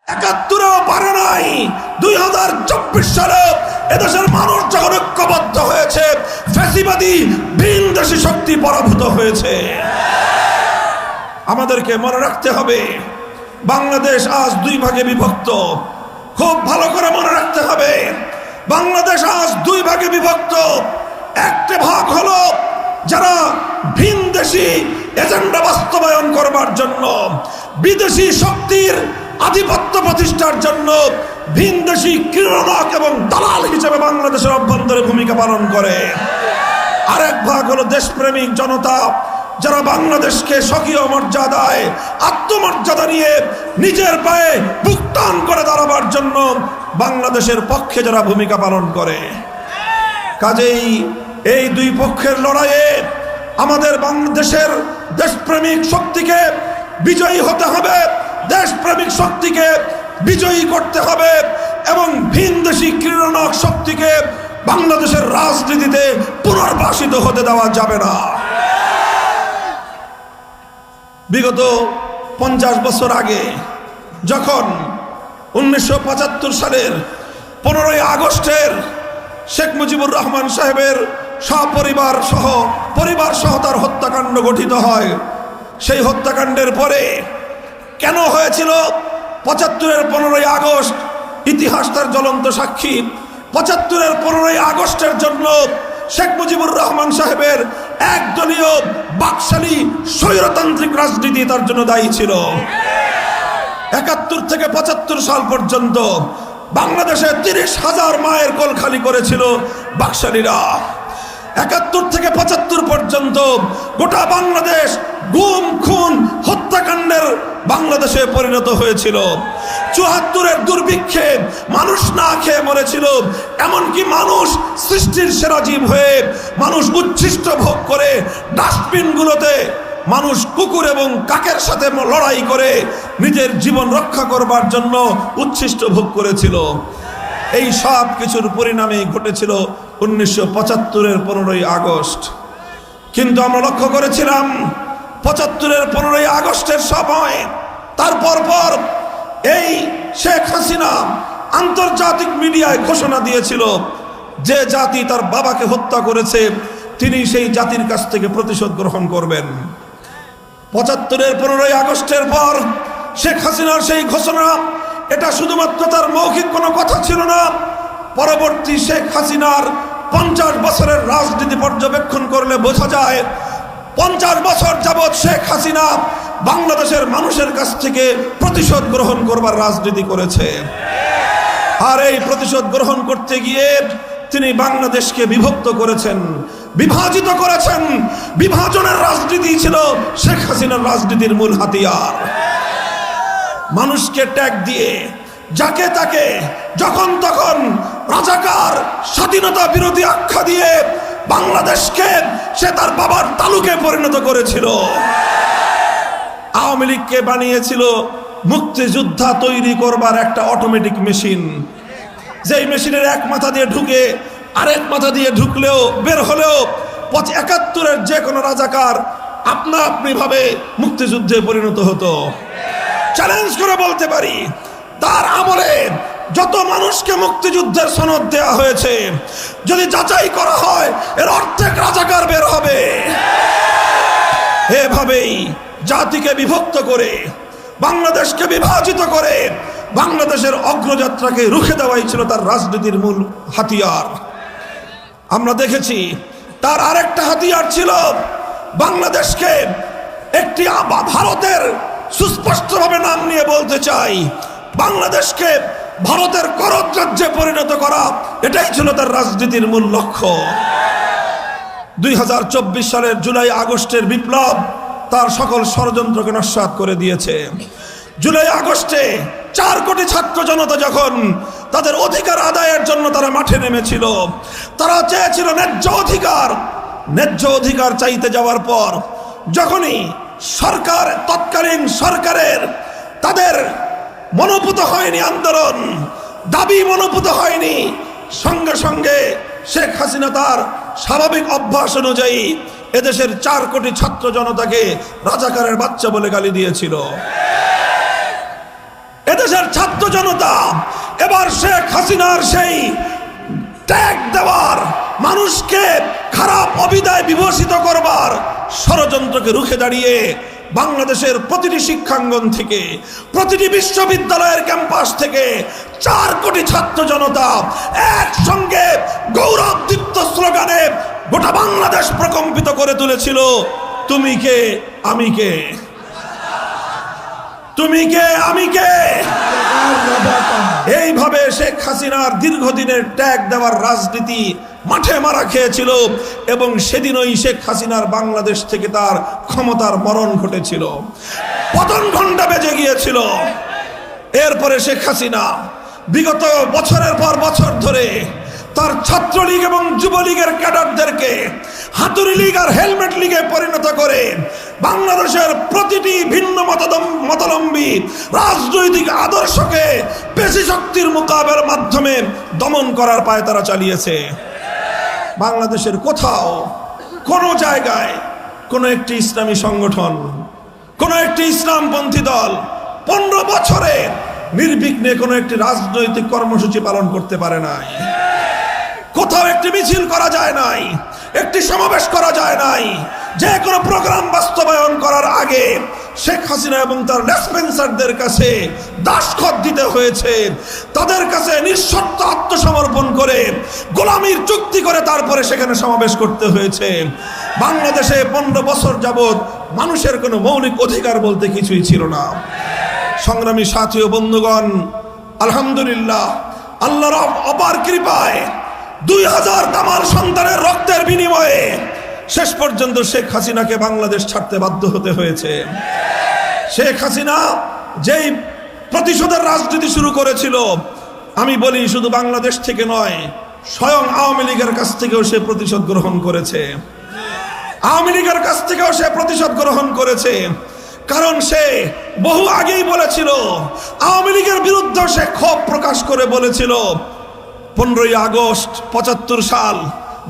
একাত্তরেও পারে নাই। 2024 সালে এদেশের মানুষ যখন ঐক্যবদ্ধ হয়েছে, ফ্যাসিবাদী ভিনদেশী শক্তি পরাভূত হয়েছে। আমাদেরকে মনে রাখতে হবে, বাংলাদেশ আজ দুই ভাগে বিভক্ত। খুব ভালো করে মনে রাখতে হবে, বাংলাদেশ আজ দুই ভাগে বিভক্ত। একটা ভাগ হলো যারা ভিনদেশী এজেন্ডা বাস্তবায়ন করবার জন্য, বিদেশি শক্তির আধিপত্য প্রতিষ্ঠার জন্য ভিনদেশী ক্রীড়নক এবং দালাল হিসেবে বাংলাদেশের অভ্যন্তরে ভূমিকা পালন করে। আরেক ভাগ হলো দেশপ্রেমিক জনতা, যারা বাংলাদেশকে স্বকীয় মর্যাদায়, আত্মমর্যাদা নিয়ে নিজের পায়ে ভুক্তান করে দাঁড়াবার জন্য বাংলাদেশের পক্ষে যারা ভূমিকা পালন করে। কাজেই এই দুই পক্ষের লড়াইয়ে আমাদের বাংলাদেশের দেশপ্রেমিক শক্তিকে বিজয়ী হতে হবে, দেশপ্রেমিক শক্তিকে বিজয়ী করতে হবে এবং ভিনদেশী ক্রীড়নক শক্তিকে বাংলাদেশের রাজনীতিতে পুনর্বাসিত হতে দেওয়া যাবে না। বিগত 50 বছর আগে যখন 1975 সালের 15ই আগস্টের শেখ মুজিবুর রহমান সাহেবের পরিবার সহ তার হত্যাকাণ্ড গঠিত হয়, সেই হত্যাকাণ্ডের পরে কেন হয়েছিল 75-এর 15ই আগস্ট? ইতিহাস তার জ্বলন্ত সাক্ষী। 75-এর 15ই আগস্টের জন্য শেখ মুজিবুর রহমান সাহেবের একদলীয় বাকশালী স্বৈরতান্ত্রিক রাজনীতি তার জন্য দায়ী ছিল। 71 থেকে 75 সাল পর্যন্ত বাংলাদেশে 30,000 মায়ের কোল খালি করেছিল বাকশালীরা। 71 থেকে 75 পর্যন্ত গোটা বাংলাদেশ গুম খুন হত্যাকাণ্ডের বাংলাদেশে পরিণত হয়েছিল। 74-এর দুর্ভিক্ষে মানুষ না খেয়ে মরেছিল, এমনকি মানুষ সৃষ্টির সেরা জীব হয়ে মানুষ উচ্ছিষ্ট ভোগ করে ডাস্টবিনগুলোতে মানুষ কুকুর এবং কাকের সাথে লড়াই করে নিজের জীবন রক্ষা করবার জন্য উচ্ছিষ্ট ভোগ করেছিল। এই সব কিছুর পরিণামে ঘটেছিল 1975-এর 15ই আগস্ট। কিন্তু আমরা লক্ষ্য করেছিলাম 75-এর 15ই আগস্টের সময় তারপর এই শেখ হাসিনা আন্তর্জাতিক মিডিয়ায় ঘোষণা দিয়েছিল যে জাতি তার বাবাকে হত্যা করেছে তিনি সেই জাতির কাছ থেকে প্রতিশোধ গ্রহণ করবেন। 75-এর 15ই আগস্টের পর শেখ হাসিনার সেই ঘোষণা, এটা শুধুমাত্র তার মৌখিক কোনো কথা ছিল না। পরবর্তী শেখ হাসিনার 50 বছরের রাজনীতি পর্যবেক্ষণ করলে বোঝা যায় 50 বছর যাবৎ শেখ হাসিনা বাংলাদেশের মানুষের কাছ থেকে প্রতিশোধ গ্রহণ করবার রাজনীতি করেছে। আর এই প্রতিশোধ গ্রহণ করতে গিয়ে তিনি বাংলাদেশকে বিভক্ত করেছেন, বিভাজিত করেছেন। বিভাজনের রাজনীতি ছিল শেখ হাসিনার রাজনীতির মূল হাতিয়ার। মানুষকে ট্যাগ দিয়ে যাকে তাকে যখন তখন রাজাকার, স্বাধীনতা বিরোধী আখ্যা দিয়ে বাংলাদেশকে সে তার বাবার তালুকে পরিণত করেছিল। আওয়ামী লীগকে বানিয়েছিল মুক্তিযোদ্ধা তৈরি করবার একটা অটোমেটিক মেশিন, যেই মেশিনের এক মাথা দিয়ে ঢুকে আরেক মাথা দিয়ে ঢুকলেও বের হলেও 71-এর যে কোনো রাজাকার আপনা আপনি ভাবে মুক্তিযুদ্ধে পরিণত হতো। চ্যালেঞ্জ করে বলতে পারি, তার আমলে যত মানুষকে মুক্তিযুদ্ধের সনদ দেওয়া হয়েছে যদি যাচাই করা হয় এর অর্ধেক রাজাকার বের হবে। এভাবেই জাতিকে বিভক্ত করে, বাংলাদেশকে বিভাজিত করে বাংলাদেশের অগ্রযাত্রাকে রুখে দেওয়াই ছিল তার রাজনীতির মূল হাতিয়ার। আমরা দেখেছি তার আরেকটা হাতিয়ার ছিল বাংলাদেশকে একটি ভারতের, সুস্পষ্টভাবে নাম নিয়ে বলতে চাই, বাংলাদেশকে ভারতের করদ রাজ্যে পরিণত করা, এটাই ছিল তার রাজনীতির মূল লক্ষ্য। 2024 সালের জুলাই আগস্টের বিপ্লব তার সকল ষড়যন্ত্রকে নস্যাৎ করে দিয়েছে। জুলাই আগস্টে 4 কোটি ছাত্র জনতা যখন তাদের অধিকার আদায়ের জন্য তারা মাঠে নেমেছিল, তারা চেয়েছিল ন্যায্য অধিকার। ন্যায্য অধিকার চাইতে যাওয়ার পর যখনই সরকার, তৎকালীন সরকারের তাদের মনোপুত হয়নি আন্দোলন, দাবি মনোপুত হয়নি, সঙ্গে সঙ্গে শেখ হাসিনা তার স্বাভাবিক অভ্যাস অনুযায়ী এদেশের 4 কোটি ছাত্র জনতাকে রাজাকারের বাচ্চা বলে গালি দিয়েছিল। এদেশের ছাত্র জনতা এবার শেখ হাসিনার সেই ট্যাগ দেওয়ার, মানুষকে খারাপ অবিদায় বিভূষিত করবার ষড়যন্ত্রকে রুখে দাঁড়িয়ে বাংলাদেশের প্রতিটি শিক্ষাঙ্গন থেকে, প্রতিটি বিশ্ববিদ্যালয়ের ক্যাম্পাস থেকে 4 কোটি ছাত্র জনতা একসঙ্গে গৌরবদীপ্ত স্লোগানে গোটা বাংলাদেশ প্রকম্পিত করে তুলেছিল, তুমি কে আমি কে, তুমি কে আমি কে। এইভাবে শেখ হাসিনার দীর্ঘদিনের ট্যাগ দেওয়ার রাজনীতি মাঠে মারা খেয়েছিল এবং সেদিনই শেখ হাসিনার বাংলাদেশ থেকে তার ক্ষমতার মরণ ঘটেছিল, পতন ঘণ্টা বেজে গিয়েছিল। এরপরে শেখ হাসিনা বিগত বছরের পর বছর ধরে তার ছাত্রলীগ এবং যুবলীগের ক্যাডারদেরকে হাতুড়ি লীগ আর হেলমেট লীগে পরিণত করে বাংলাদেশের প্রতিটি ভিন্ন মতাবলম্বী রাজনৈতিক আদর্শকে পেশি শক্তির মোকাবেলার মাধ্যমে দমন করার পায়তারা চালিয়েছে। বাংলাদেশের কোথাও কোনো জায়গায় কোনো একটি ইসলামী সংগঠন, কোনো একটি ইসলামপন্থী দল 15 বছরে নির্বিঘ্নে কোনো একটি রাজনৈতিক কর্মসূচি পালন করতে পারে নাই। কোথাও একটি মিছিল করা যায় নাই, একটি সমাবেশ করা যায় নাই। যে কোনো প্রোগ্রাম বাস্তবায়ন করার আগে শেখ হাসিনা এবং তার লেসপেন্সারদের কাছে দাসখত দিতে হয়েছে, তাদের কাছে নিঃশর্ত আত্মসমর্পণ করে গোলামির চুক্তি করে তারপরে সেখানে সমাবেশ করতে হয়েছে। বাংলাদেশে 15 বছর যাবৎ মানুষের কোনো মৌলিক অধিকার বলতে কিছুই ছিল না। সংগ্রামী সাথী ও বন্ধুগণ, আলহামদুলিল্লাহ, আল্লাহর অপার কৃপায় 2000 তামার সন্তানের রক্তের বিনিময়ে শেষ পর্যন্ত শেখ হাসিনাকে বাংলাদেশ ছাড়তে বাধ্য হতে হয়েছে। শেখ হাসিনা যেই প্রতিশোধের রাজনীতি শুরু করেছিল, আমি বলি শুধু বাংলাদেশ থেকে নয়, স্বয়ং আওয়ামী লীগের কাছ থেকেও সে প্রতিশোধ গ্রহণ করেছে। আওয়ামী লীগের কাছ থেকেও সে প্রতিশোধ গ্রহণ করেছে, কারণ সে বহু আগেই বলেছিল, আওয়ামী লীগের বিরুদ্ধে সে ক্ষোভ প্রকাশ করে বলেছিল 15ই আগস্ট 75 সাল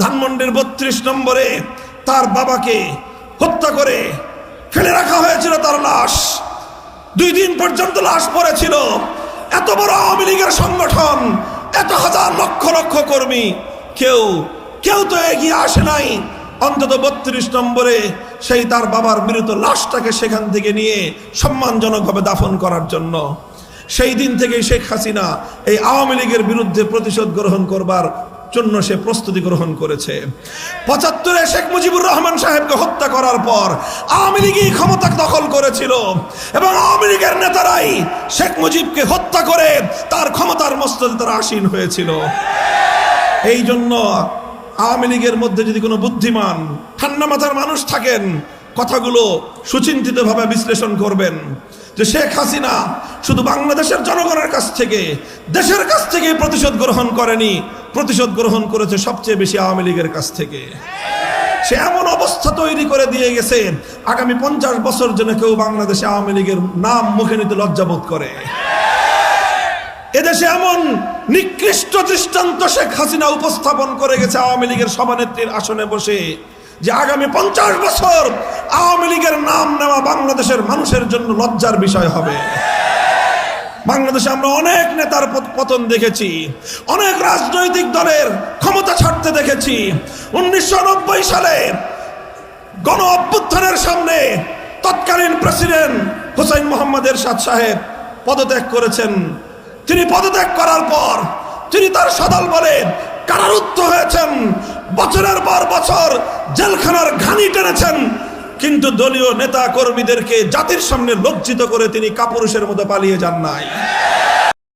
ধানমন্ডির 32 নম্বরে তার বাবাকে হত্যা করে ফেলে রাখা হয়েছিল, তার লাশ 2 দিন পর্যন্ত লাশ পড়েছিল। এত বড় আওয়ামী লীগের সংগঠন, এত হাজার লক্ষ লক্ষ কর্মী, কেউ তো এগিয়ে আসে নাই অন্তত 32 নম্বরে সেই তার বাবার মৃত লাশটাকে সেখান থেকে নিয়ে সম্মানজনকভাবে দাফন করার জন্য। সেই দিন থেকেই শেখ হাসিনা এই আওয়ামী লীগের বিরুদ্ধে প্রতিশোধ গ্রহণ করবার জন্য সে প্রস্তুতি গ্রহণ করেছে। 75-এ শেখ মুজিবুর রহমান সাহেবকে হত্যা করার পর আওয়ামী লীগই ক্ষমতা দখল করেছিল এবং আওয়ামী লীগের নেতারাই শেখ মুজিবকে হত্যা করে তার ক্ষমতার মস্তদে তারা আসীন হয়েছিল। এই জন্য আওয়ামী লীগের মধ্যে যদি কোনো বুদ্ধিমান ঠান্ডা মাথার মানুষ থাকেন, কথাগুলো সুচিন্তিতভাবে বিশ্লেষণ করবেন যে শেখ হাসিনা শুধু বাংলাদেশের জনগণের কাছ থেকে, দেশের কাছ থেকে প্রতিশোধ গ্রহণ করেনি, প্রতিশোধ গ্রহণ করেছে সবচেয়ে বেশি আওয়ামী লীগের কাছ থেকে। সে এমন অবস্থা তৈরি করে দিয়ে গেছে, আগামী 50 বছর যেন কেউ বাংলাদেশে আওয়ামী লীগের নাম মুখে নিতে লজ্জাবোধ করে। এদেশে এমন নিকৃষ্ট দৃষ্টান্ত শেখ হাসিনা উপস্থাপন করে গেছে আওয়ামী লীগের সভানেত্রীর আসনে বসে, যে আগামী 50 বছর আওয়ামী লীগের নাম নেওয়া বাংলাদেশের মানুষের জন্য লজ্জার বিষয় হবে। বাংলাদেশে আমরা অনেক নেতার পতন দেখেছি, অনেক রাজনৈতিক দলের ক্ষমতা ছাড়তে দেখেছি। 1990 সালে গণ অভ্যুত্থানের সামনে তৎকালীন প্রেসিডেন্ট হুসাইন মোহাম্মদ এরশাদ সাহেব পদত্যাগ করেছেন। তিনি পদত্যাগ করার পর তিনি তার সদল বলে কারারুদ্ধ হয়েছেন, বছরের পর বছর জেলখানার ঘানি টেনেছেন, কিন্তু দলীয় নেতা কর্মীদেরকে জাতির সামনে লজ্জিত করে তিনি কাপুরুষের মতো পালিয়ে যান নাই।